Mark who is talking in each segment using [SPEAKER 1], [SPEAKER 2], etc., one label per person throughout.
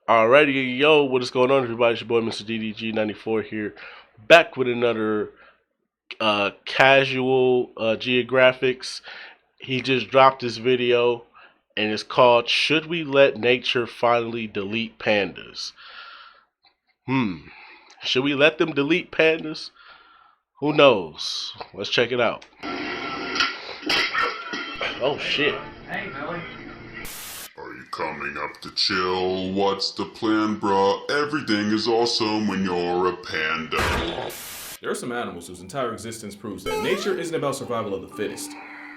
[SPEAKER 1] Alrighty, yo, what is going on, everybody? It's your boy, Mr. DDG94 here, back with another casual geographics. He just dropped this video, and it's called "Should We Let Nature Finally Delete Pandas?" Hmm, should we let them delete pandas? Who knows? Let's check it out. Oh shit!
[SPEAKER 2] Hey, Billy.
[SPEAKER 3] Are you coming up to chill? What's the plan, bruh? Everything is awesome when you're a panda.
[SPEAKER 4] There are some animals whose entire existence proves that nature isn't about survival of the fittest.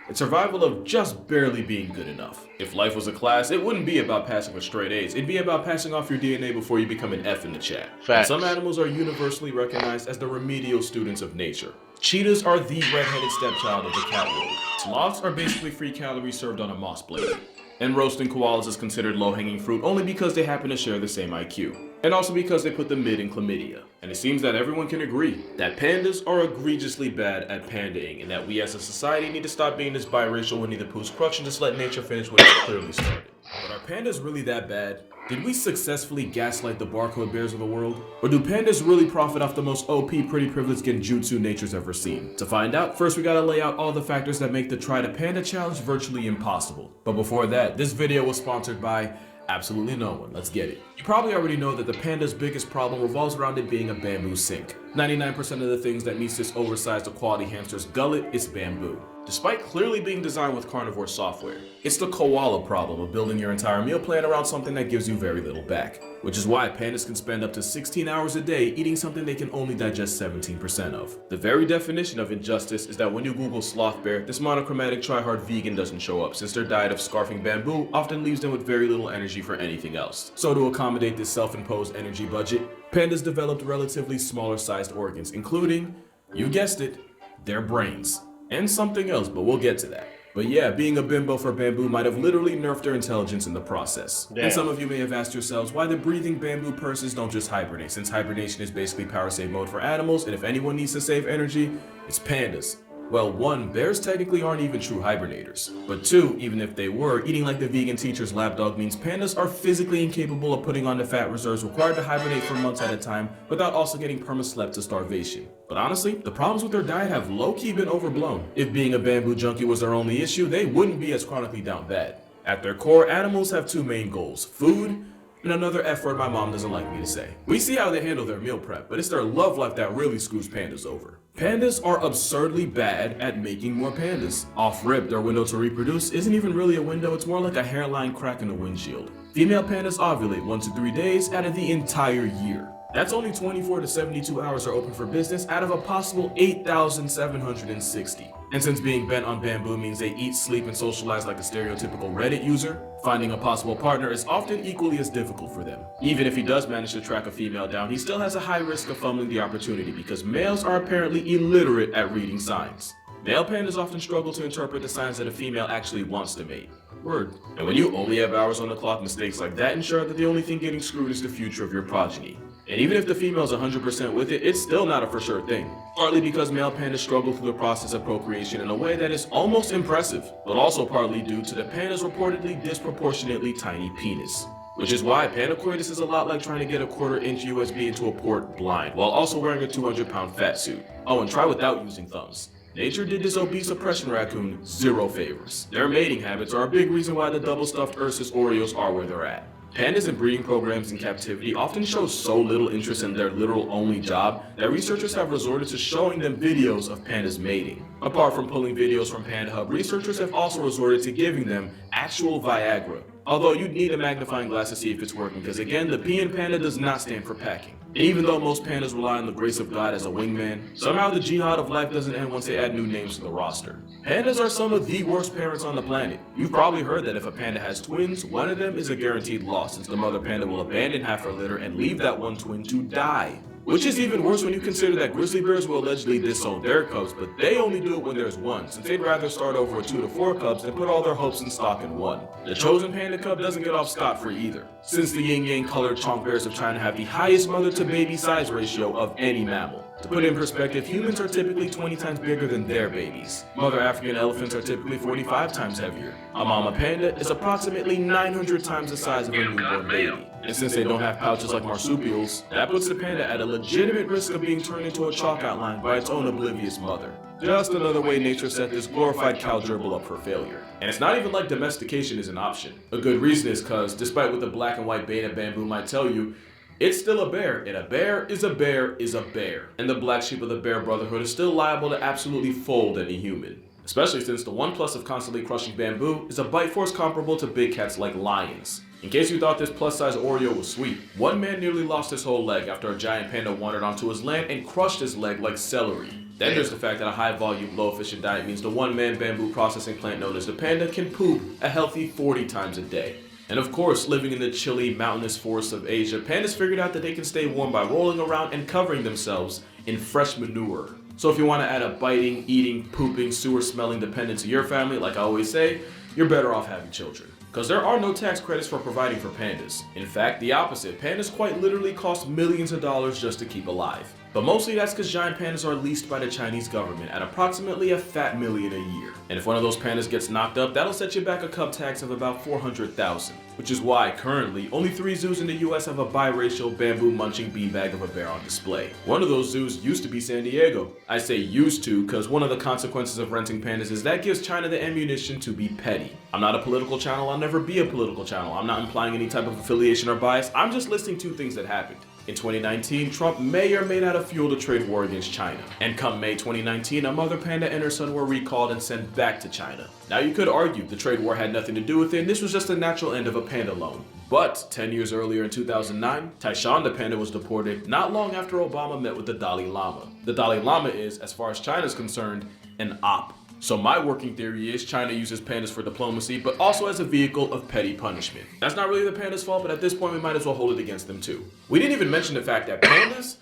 [SPEAKER 4] It's survival of just barely being good enough. If life was a class, it wouldn't be about passing with straight A's. It'd be about passing off your DNA before you become an F in the chat.
[SPEAKER 1] Facts.
[SPEAKER 4] And some animals are universally recognized as the remedial students of nature. Cheetahs are the red-headed stepchild of the cat world. Sloths are basically free calories served on a moss blade. And roasting koalas is considered low-hanging fruit only because they happen to share the same IQ. And also because they put the mid in chlamydia. And it seems that everyone can agree that pandas are egregiously bad at pandaing, and that we as a society need to stop being this biracial Winnie the Pooh's crutch and just let nature finish what it clearly started. But are pandas really that bad? Did we successfully gaslight the barcode bears of the world? Or do pandas really profit off the most OP pretty privileged genjutsu nature's ever seen? To find out, first we gotta lay out all the factors that make the Try to Panda challenge virtually impossible. But before that, this video was sponsored by absolutely no one. Let's get it. You probably already know that the panda's biggest problem revolves around it being a bamboo sink. 99% of the things that meets this oversized equality hamster's gullet is bamboo. Despite clearly being designed with carnivore software, it's the koala problem of building your entire meal plan around something that gives you very little back. Which is why pandas can spend up to 16 hours a day eating something they can only digest 17% of. The very definition of injustice is that when you Google sloth bear, this monochromatic try-hard vegan doesn't show up, since their diet of scarfing bamboo often leaves them with very little energy for anything else. So to accommodate this self-imposed energy budget, pandas developed relatively smaller sized organs, including, you guessed it, their brains. And something else, but we'll get to that. But yeah, being a bimbo for bamboo might have literally nerfed their intelligence in the process.
[SPEAKER 1] Damn.
[SPEAKER 4] And some of you may have asked yourselves why the breathing bamboo purses don't just hibernate, since hibernation is basically power save mode for animals, and if anyone needs to save energy, it's pandas. Well, one, bears technically aren't even true hibernators. But two, even if they were, eating like the vegan teacher's lapdog means pandas are physically incapable of putting on the fat reserves required to hibernate for months at a time without also getting perma-slept to starvation. But honestly, the problems with their diet have low-key been overblown. If being a bamboo junkie was their only issue, they wouldn't be as chronically down bad. At their core, animals have two main goals: food, and another F word my mom doesn't like me to say. We see how they handle their meal prep, but it's their love life that really screws pandas over. Pandas are absurdly bad at making more pandas. Off rip, their window to reproduce isn't even really a window, it's more like a hairline crack in the windshield. Female pandas ovulate 1 to 3 days out of the entire year. That's only 24 to 72 hours are open for business out of a possible 8,760. And since being bent on bamboo means they eat, sleep, and socialize like a stereotypical Reddit user, finding a possible partner is often equally as difficult for them. Even if he does manage to track a female down, he still has a high risk of fumbling the opportunity because males are apparently illiterate at reading signs. Male pandas often struggle to interpret the signs that a female actually wants to mate. Word. And when you only have hours on the clock, mistakes like that ensure that the only thing getting screwed is the future of your progeny. And even if the female's 100% with it, it's still not a for sure thing. Partly because male pandas struggle through the process of procreation in a way that is almost impressive, but also partly due to the panda's reportedly disproportionately tiny penis. Which is why panda coitus is a lot like trying to get a 1/4-inch USB into a port blind, while also wearing a 200-pound fat suit. Oh, and try without using thumbs. Nature did this obese oppression raccoon zero favors. Their mating habits are a big reason why the double-stuffed Ursus Oreos are where they're at. Pandas in breeding programs in captivity often show so little interest in their literal only job that researchers have resorted to showing them videos of pandas mating. Apart from pulling videos from Panda Hub, researchers have also resorted to giving them actual Viagra. Although you'd need a magnifying glass to see if it's working, because again, the P in panda does not stand for packing. And even though most pandas rely on the grace of God as a wingman, somehow the jihad of life doesn't end once they add new names to the roster. Pandas are some of the worst parents on the planet. You've probably heard that if a panda has twins, one of them is a guaranteed loss, since the mother panda will abandon half her litter and leave that one twin to die. Which is even worse when you consider that grizzly bears will allegedly disown their cubs, but they only do it when there's one, since they'd rather start over with 2 to 4 cubs than put all their hopes and stock in one. The chosen panda cub doesn't get off scot-free either. since the yin-yang colored chonk bears of China have the highest mother-to-baby size ratio of any mammal. To put it in perspective, humans are typically 20 times bigger than their babies. Mother African elephants are typically 45 times heavier. A mama panda is approximately 900 times the size of a newborn baby. And since they don't have pouches like marsupials, that puts the panda at a legitimate risk of being turned into a chalk outline by its own oblivious mother. Just another way nature set this glorified cow gerbil up for failure. And it's not even like domestication is an option. A good reason is because, despite what the black and white beta bamboo might tell you, it's still a bear, and a bear is a bear is a bear. And the black sheep of the bear brotherhood is still liable to absolutely fold any human. Especially since the one plus of constantly crushing bamboo is a bite force comparable to big cats like lions. In case you thought this plus-size Oreo was sweet, one man nearly lost his whole leg after a giant panda wandered onto his land and crushed his leg like celery. Then there's the fact that a high-volume, low-efficient diet means the one-man bamboo processing plant known as the panda can poop a healthy 40 times a day. And of course, living in the chilly, mountainous forests of Asia, pandas figured out that they can stay warm by rolling around and covering themselves in fresh manure. So if you want to add a biting, eating, pooping, sewer-smelling dependent to your family, like I always say, you're better off having children. Because there are no tax credits for providing for pandas. In fact, the opposite. Pandas quite literally cost millions of dollars just to keep alive. But mostly that's because giant pandas are leased by the Chinese government at approximately a fat million a year. And if one of those pandas gets knocked up, that'll set you back a cub tax of about 400,000. Which is why, currently, only 3 zoos in the US have a biracial bamboo-munching beanbag of a bear on display. One of those zoos used to be San Diego. I say used to because one of the consequences of renting pandas is that gives China the ammunition to be petty. I'm not a political channel, I'll never be a political channel. I'm not implying any type of affiliation or bias, I'm just listing 2 things that happened. In 2019, Trump may or may not have fueled a trade war against China. And come May 2019, a mother panda and her son were recalled and sent back to China. Now you could argue the trade war had nothing to do with it and this was just the natural end of a panda loan. But 10 years earlier in 2009, Taishan the panda was deported not long after Obama met with the Dalai Lama. The Dalai Lama is, as far as China is concerned, an op. So my working theory is China uses pandas for diplomacy, but also as a vehicle of petty punishment. That's not really the pandas' fault, but at this point we might as well hold it against them too. We didn't even mention the fact that pandas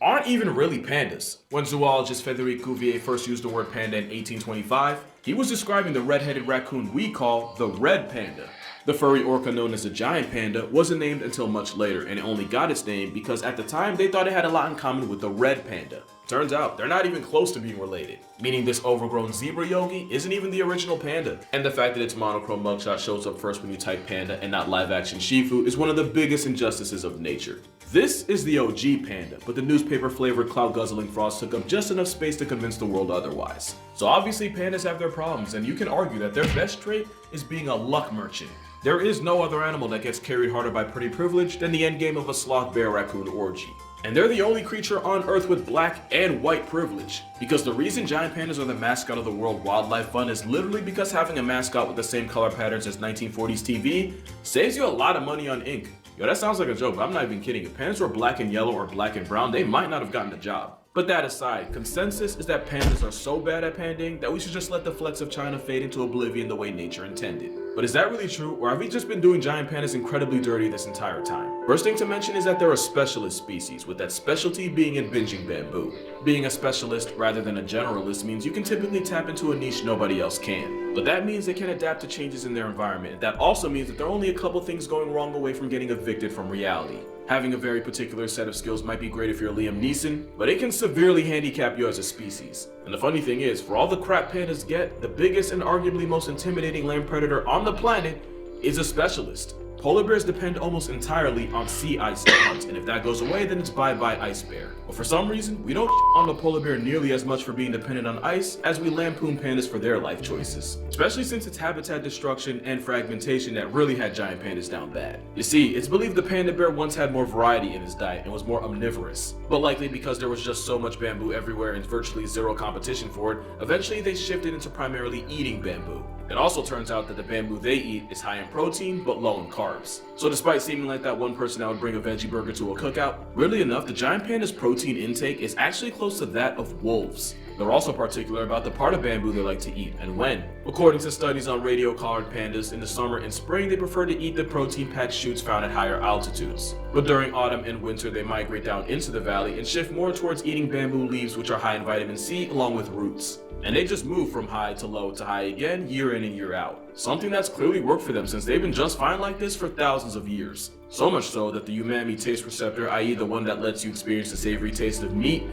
[SPEAKER 4] aren't even really pandas. When zoologist Frédéric Cuvier first used the word panda in 1825, he was describing the red-headed raccoon we call the red panda. The furry orca known as the giant panda wasn't named until much later, and it only got its name because at the time they thought it had a lot in common with the red panda. Turns out, they're not even close to being related, meaning this overgrown zebra yogi isn't even the original panda. And the fact that its monochrome mugshot shows up first when you type panda and not live-action Shifu is one of the biggest injustices of nature. This is the OG panda, but the newspaper-flavored cloud-guzzling frost took up just enough space to convince the world otherwise. So obviously pandas have their problems, and you can argue that their best trait is being a luck merchant. There is no other animal that gets carried harder by pretty privilege than the endgame of a sloth bear raccoon orgy. And they're the only creature on Earth with black and white privilege. Because the reason giant pandas are the mascot of the World Wildlife Fund is literally because having a mascot with the same color patterns as 1940s TV saves you a lot of money on ink. Yo, that sounds like a joke, but I'm not even kidding. If pandas were black and yellow or black and brown, they might not have gotten the job. But that aside, consensus is that pandas are so bad at pandaing that we should just let the flex of China fade into oblivion the way nature intended. But is that really true, or have we just been doing giant pandas incredibly dirty this entire time? First thing to mention is that they're a specialist species, with that specialty being in binging bamboo. Being a specialist rather than a generalist means you can typically tap into a niche nobody else can. But that means they can adapt to changes in their environment, and that also means that there are only a couple things going wrong away from getting evicted from reality. Having a very particular set of skills might be great if you're Liam Neeson, but it can severely handicap you as a species. And the funny thing is, for all the crap pandas get, the biggest and arguably most intimidating land predator on the planet is a specialist. Polar bears depend almost entirely on sea ice to hunt, and if that goes away, then it's bye-bye ice bear. But for some reason, we don't on the polar bear nearly as much for being dependent on ice as we lampoon pandas for their life choices. Especially since it's habitat destruction and fragmentation that really had giant pandas down bad. You see, it's believed the panda bear once had more variety in his diet and was more omnivorous. But likely because there was just so much bamboo everywhere and virtually zero competition for it, eventually they shifted into primarily eating bamboo. It also turns out that the bamboo they eat is high in protein but low in carbs. So despite seeming like that one person that would bring a veggie burger to a cookout, weirdly enough, the giant panda's protein intake is actually close to that of wolves. They're also particular about the part of bamboo they like to eat and when. According to studies on radio-collared pandas, in the summer and spring they prefer to eat the protein-packed shoots found at higher altitudes. But during autumn and winter they migrate down into the valley and shift more towards eating bamboo leaves which are high in vitamin C along with roots. And they just move from high to low to high again year in and year out. something that's clearly worked for them since they've been just fine like this for thousands of years. So much so that the umami taste receptor, i.e. the one that lets you experience the savory taste of meat,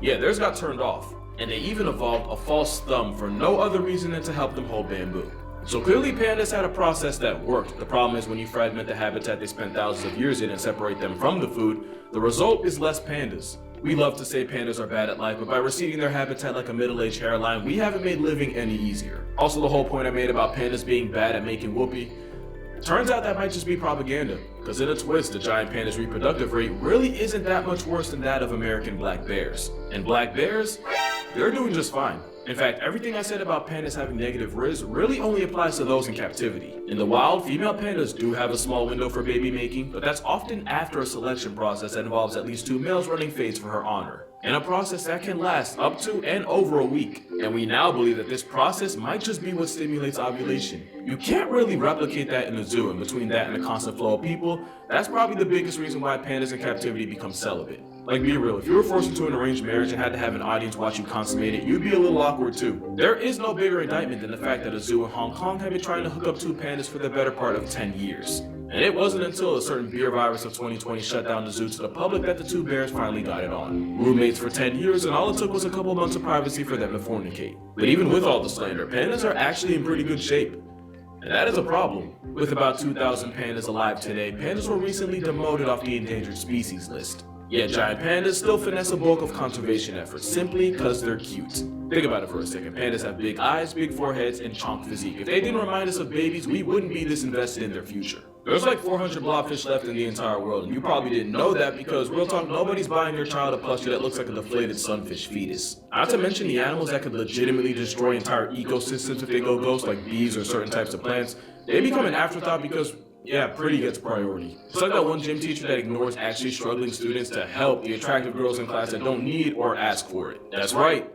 [SPEAKER 4] yeah, theirs got turned off. And they even evolved a false thumb for no other reason than to help them hold bamboo. So clearly pandas had a process that worked. The problem is when you fragment the habitat they spent thousands of years in and separate them from the food, the result is less pandas. We love to say pandas are bad at life, but by receding their habitat like a middle-aged hairline, we haven't made living any easier. Also, the whole point I made about pandas being bad at making whoopee, turns out that might just be propaganda, because in a twist, the giant panda's reproductive rate really isn't that much worse than that of American black bears. And black bears, they're doing just fine. In fact, everything I said about pandas having negative riz really only applies to those in captivity. In the wild, female pandas do have a small window for baby making, but that's often after a selection process that involves at least 2 males running phase for her honor, and a process that can last up to and over a week. And we now believe that this process might just be what stimulates ovulation. You can't really replicate that in a zoo, and between that and the constant flow of people, that's probably the biggest reason why pandas in captivity become celibate. Like, be real, if you were forced into an arranged marriage and had to have an audience watch you consummate it, you'd be a little awkward too. There is no bigger indictment than the fact that a zoo in Hong Kong had been trying to hook up 2 pandas for the better part of 10 years. And it wasn't until a certain beer virus of 2020 shut down the zoo to the public that the 2 bears finally got it on. Roommates for 10 years, and all it took was a couple months of privacy for them to fornicate. But even with all the slander, pandas are actually in pretty good shape. And that is a problem. With about 2,000 pandas alive today, pandas were recently demoted off the endangered species list. Yet giant pandas still finesse a bulk of conservation efforts simply because they're cute. Think about it for a second. Pandas have big eyes, big foreheads, and chonk physique. If they didn't remind us of babies, we wouldn't be this invested in their future. There's like 400 blobfish left in the entire world, and you probably didn't know that because, real talk, nobody's buying your child a plushie that looks like a deflated sunfish fetus. Not to mention the animals that could legitimately destroy entire ecosystems if they go ghost, like bees or certain types of plants. They become an afterthought because, yeah, pretty gets priority. It's like that one gym teacher that ignores actually struggling students to help the attractive girls in class that don't need or ask for it. That's right.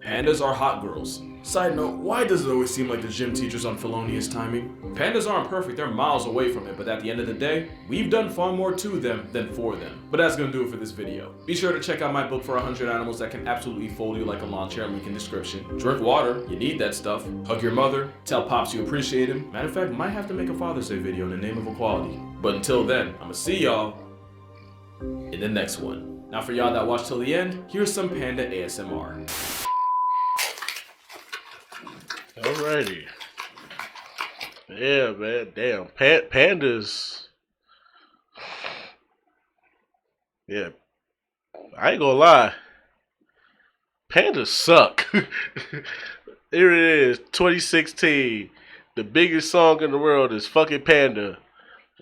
[SPEAKER 4] Pandas are hot girls. Side note, why does it always seem like the gym teacher's on felonious timing? Pandas aren't perfect, they're miles away from it, but at the end of the day, we've done far more to them than for them. But that's gonna do it for this video. Be sure to check out my book for 100 animals that can absolutely fold you like a lawn chair, link in description. Drink water, you need that stuff. Hug your mother, tell Pops you appreciate him. Matter of fact, might have to make a Father's Day video in the name of equality. But until then, I'ma see y'all in the next one. Now for y'all that watched till the end, here's some panda ASMR.
[SPEAKER 1] Alrighty. Yeah, man. Damn. Pandas. Yeah. I ain't gonna lie. Pandas suck. Here it is. 2016. The biggest song in the world is fucking Panda.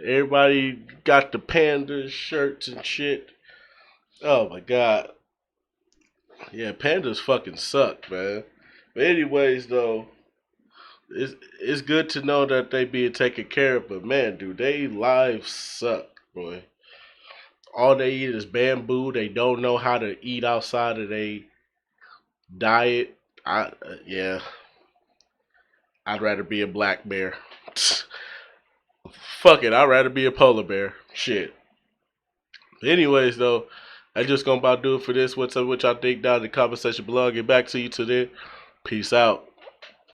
[SPEAKER 1] Everybody got the Panda shirts and shit. Oh my god. Yeah, pandas fucking suck, man. But anyways, though, it's good to know that they being taken care of, but man, dude, they lives suck, boy. All they eat is bamboo. They don't know how to eat outside of their diet. Yeah, I'd rather be a black bear. Fuck it, I'd rather be a polar bear. Shit. Anyways, though, I just gonna about do it for this. What's up? What y'all think down in the comment section below. I'll get back to you today. Peace out.